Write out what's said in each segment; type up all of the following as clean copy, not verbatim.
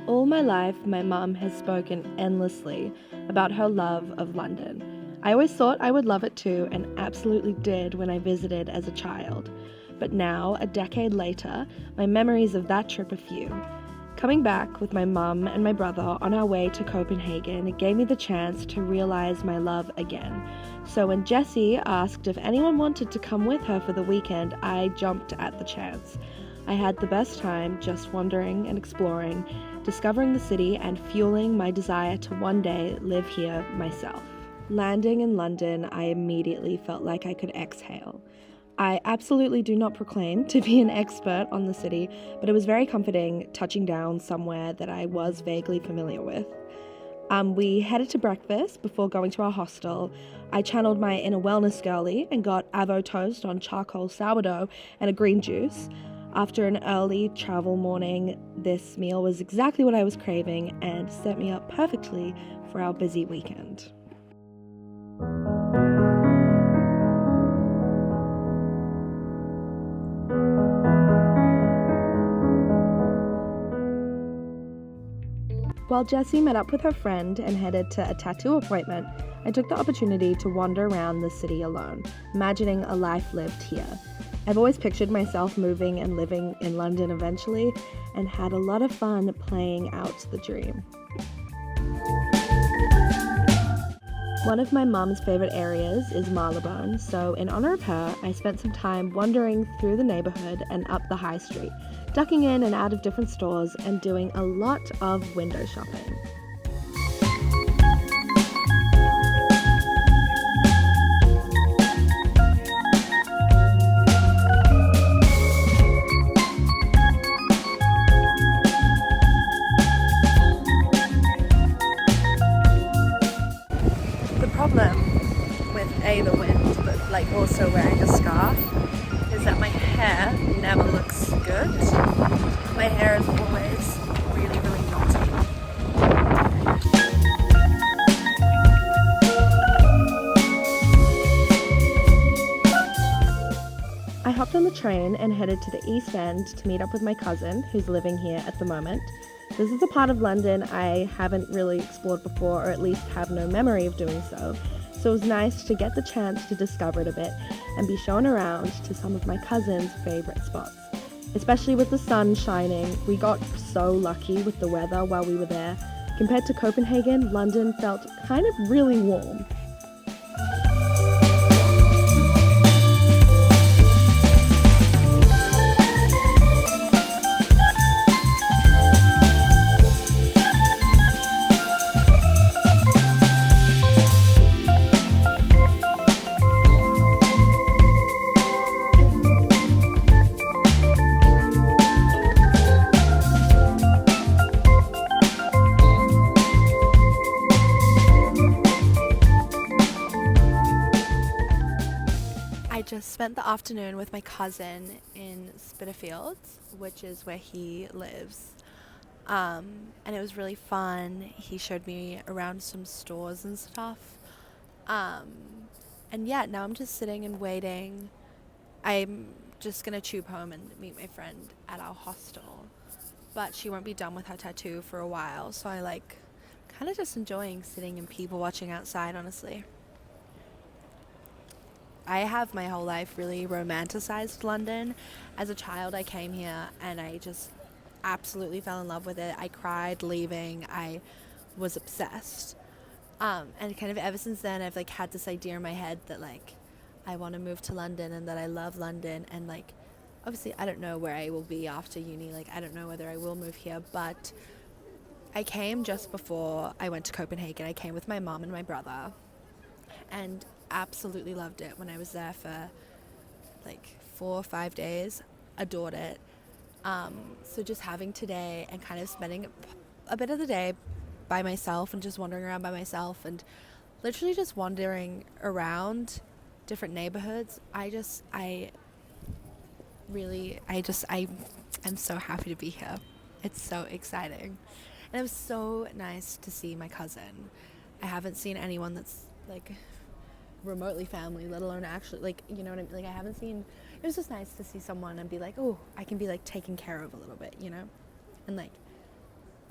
All my life, my mum has spoken endlessly about her love of London. I always thought I would love it too, and absolutely did when I visited as a child. But now, a decade later, my memories of that trip are few. Coming back with my mum and my brother on our way to Copenhagen, it gave me the chance to realize my love again. So when Jessie asked if anyone wanted to come with her for the weekend, I jumped at the chance. I had the best time just wandering and exploring, discovering the city and fueling my desire to one day live here myself. Landing in London, I immediately felt like I could exhale. I absolutely do not proclaim to be an expert on the city, but it was very comforting touching down somewhere that I was vaguely familiar with. We headed to breakfast before going to our hostel. I channeled my inner wellness girly and got avo toast on charcoal sourdough and a green juice. After an early travel morning, this meal was exactly what I was craving and set me up perfectly for our busy weekend. While Jessie met up with her friend and headed to a tattoo appointment, I took the opportunity to wander around the city alone, imagining a life lived here. I've always pictured myself moving and living in London eventually, and had a lot of fun playing out the dream. One of my mum's favourite areas is Marylebone, so in honour of her, I spent some time wandering through the neighbourhood and up the high street, ducking in and out of different stores and doing a lot of window shopping. The problem with the wind, but also wearing a scarf, is that my hair never looks good. My hair is always really, really knotty. I hopped on the train and headed to the East End to meet up with my cousin, who's living here at the moment. This is a part of London I haven't really explored before, or at least have no memory of doing so. So it was nice to get the chance to discover it a bit and be shown around to some of my cousin's favourite spots. Especially with the sun shining, we got so lucky with the weather while we were there. Compared to Copenhagen, London felt kind of really warm. I just spent the afternoon with my cousin in Spitalfields, which is where he lives. And it was really fun. He showed me around some stores and stuff. And yeah, now I'm just sitting and waiting. I'm just gonna tube home and meet my friend at our hostel. But she won't be done with her tattoo for a while, so I kind of just enjoying sitting and people watching outside, honestly. I have my whole life really romanticized London. As a child, I came here and I just absolutely fell in love with it. I cried leaving. I was obsessed. And kind of ever since then, I've had this idea in my head that I want to move to London and that I love London. And obviously, I don't know where I will be after uni. I don't know whether I will move here, but I came just before I went to Copenhagen. I came with my mom and my brother, and absolutely loved it when I was there for 4 or 5 days. Adored it. So just having today and kind of spending a bit of the day by myself and just wandering around by myself and literally just wandering around different neighborhoods. I am so happy to be here. It's so exciting. And it was so nice to see my cousin. I haven't seen anyone that's remotely family, let alone actually you know what I mean. I haven't seen. It was just nice to see someone and be oh, I can be taken care of a little bit, and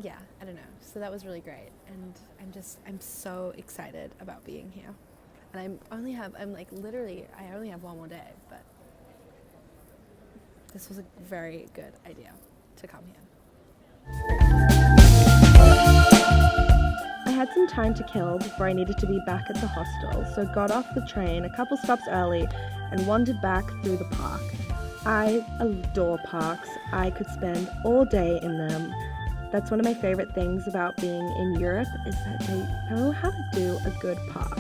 yeah, I don't know. So that was really great, and I'm so excited about being here. And I only have one more day, but this was a very good idea to come here. I had some time to kill before I needed to be back at the hostel, so got off the train a couple stops early and wandered back through the park. I adore parks. I could spend all day in them. That's one of my favorite things about being in Europe, is that they know how to do a good park.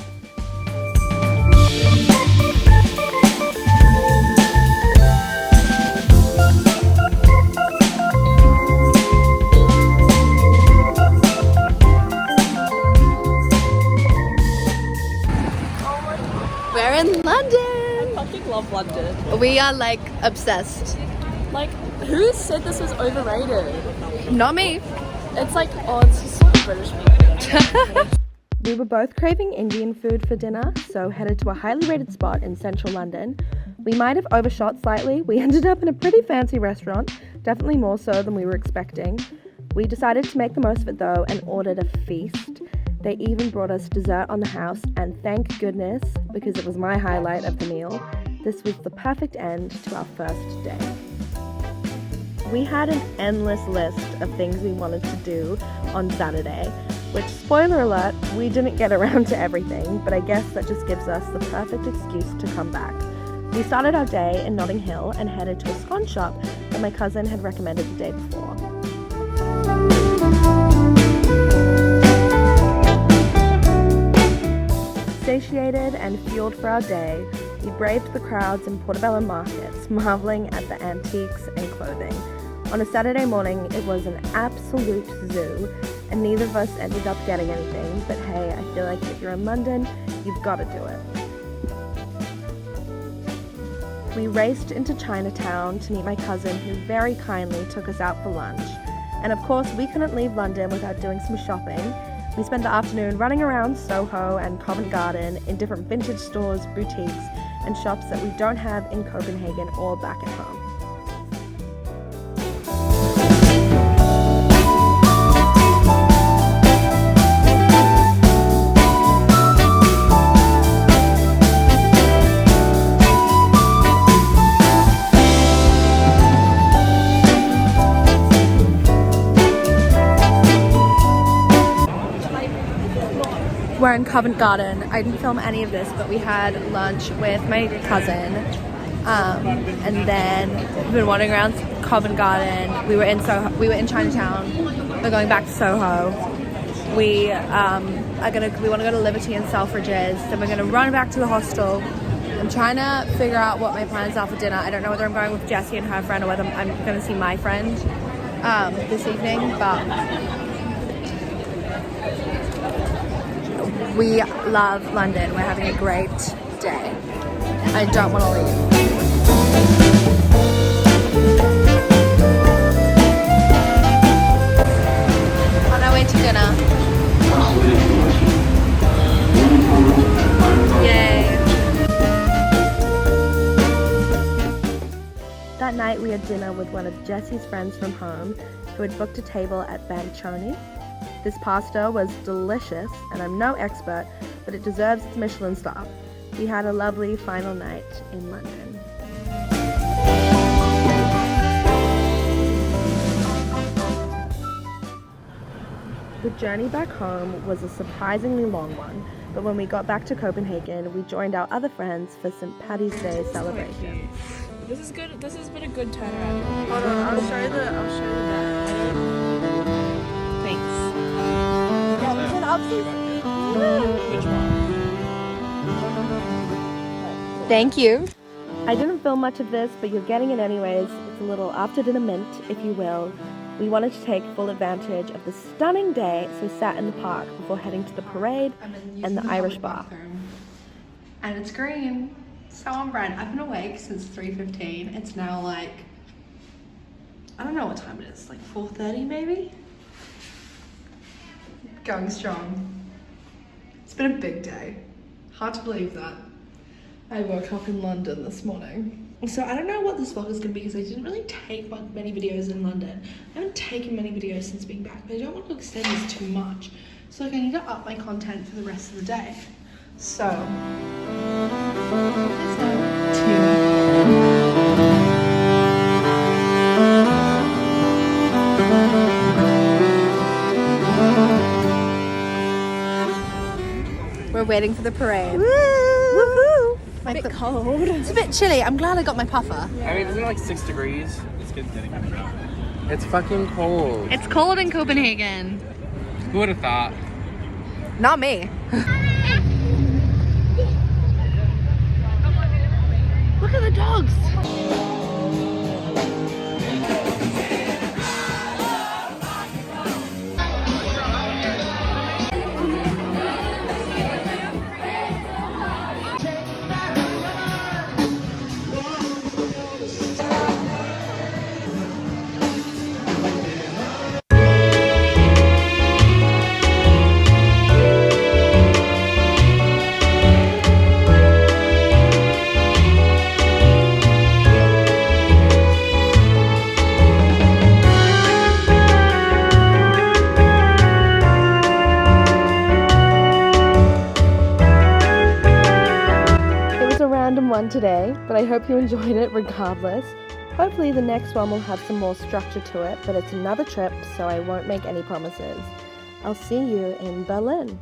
We're in London! I fucking love London. We are like obsessed. Like, who said this was overrated? Not me. It's like, oh, it's just sort of British people. We were both craving Indian food for dinner, so headed to a highly rated spot in central London. We might have overshot slightly. We ended up in a pretty fancy restaurant, definitely more so than we were expecting. We decided to make the most of it though and ordered a feast. They even brought us dessert on the house, and thank goodness, because it was my highlight of the meal. This was the perfect end to our first day. We had an endless list of things we wanted to do on Saturday, which, spoiler alert, we didn't get around to everything, but I guess that just gives us the perfect excuse to come back. We started our day in Notting Hill and headed to a scone shop that my cousin had recommended the day before. Satiated and fueled for our day, we braved the crowds in Portobello markets, marveling at the antiques and clothing. On a Saturday morning, it was an absolute zoo, and neither of us ended up getting anything, but hey, I feel like if you're in London, you've got to do it. We raced into Chinatown to meet my cousin, who very kindly took us out for lunch. And of course, we couldn't leave London without doing some shopping. We spent the afternoon running around Soho and Covent Garden in different vintage stores, boutiques, and shops that we don't have in Copenhagen or back at home. We're in Covent Garden. I didn't film any of this, but we had lunch with my cousin, and then we've been wandering around Covent Garden. We were in Chinatown. We're going back to Soho. We want to go to Liberty and Selfridges. Then we're gonna run back to the hostel. I'm trying to figure out what my plans are for dinner. I don't know whether I'm going with Jessie and her friend or whether I'm going to see my friend this evening, but we love London. We're having a great day. I don't want to leave. On our way to dinner. Yay. That night we had dinner with one of Jessie's friends from home who had booked a table at Bancione. This pasta was delicious, and I'm no expert, but it deserves its Michelin star. We had a lovely final night in London. The journey back home was a surprisingly long one, but when we got back to Copenhagen, we joined our other friends for St. Paddy's Day celebrations. This is good. This has been a good turnaround. Hold on, I'll show you the Thanks. Which one? Thank you. I didn't film much of this, but you're getting it anyways. It's a little after dinner mint, if you will. We wanted to take full advantage of the stunning day, so we sat in the park before heading to the parade and the Irish bar. And it's green. So on brand. I've been awake since 3:15. It's now like, I don't know what time it is, like 4:30 maybe? Going strong. It's been a big day. Hard to believe that. I woke up in London this morning. So I don't know what this vlog is going to be because I didn't really take many videos in London. I haven't taken many videos since being back, but I don't want to extend this too much. So like, I need to up my content for the rest of the day. So, We're waiting for the parade. woohoo! A bit cold. It's a bit chilly. I'm glad I got my puffer. I mean, isn't it like 6 degrees? It's fucking cold. It's cold in Copenhagen. Who would have thought? Not me. Look at the dogs. Random one today, but I hope you enjoyed it regardless. Hopefully the next one will have some more structure to it, but it's another trip, so I won't make any promises. I'll see you in Berlin.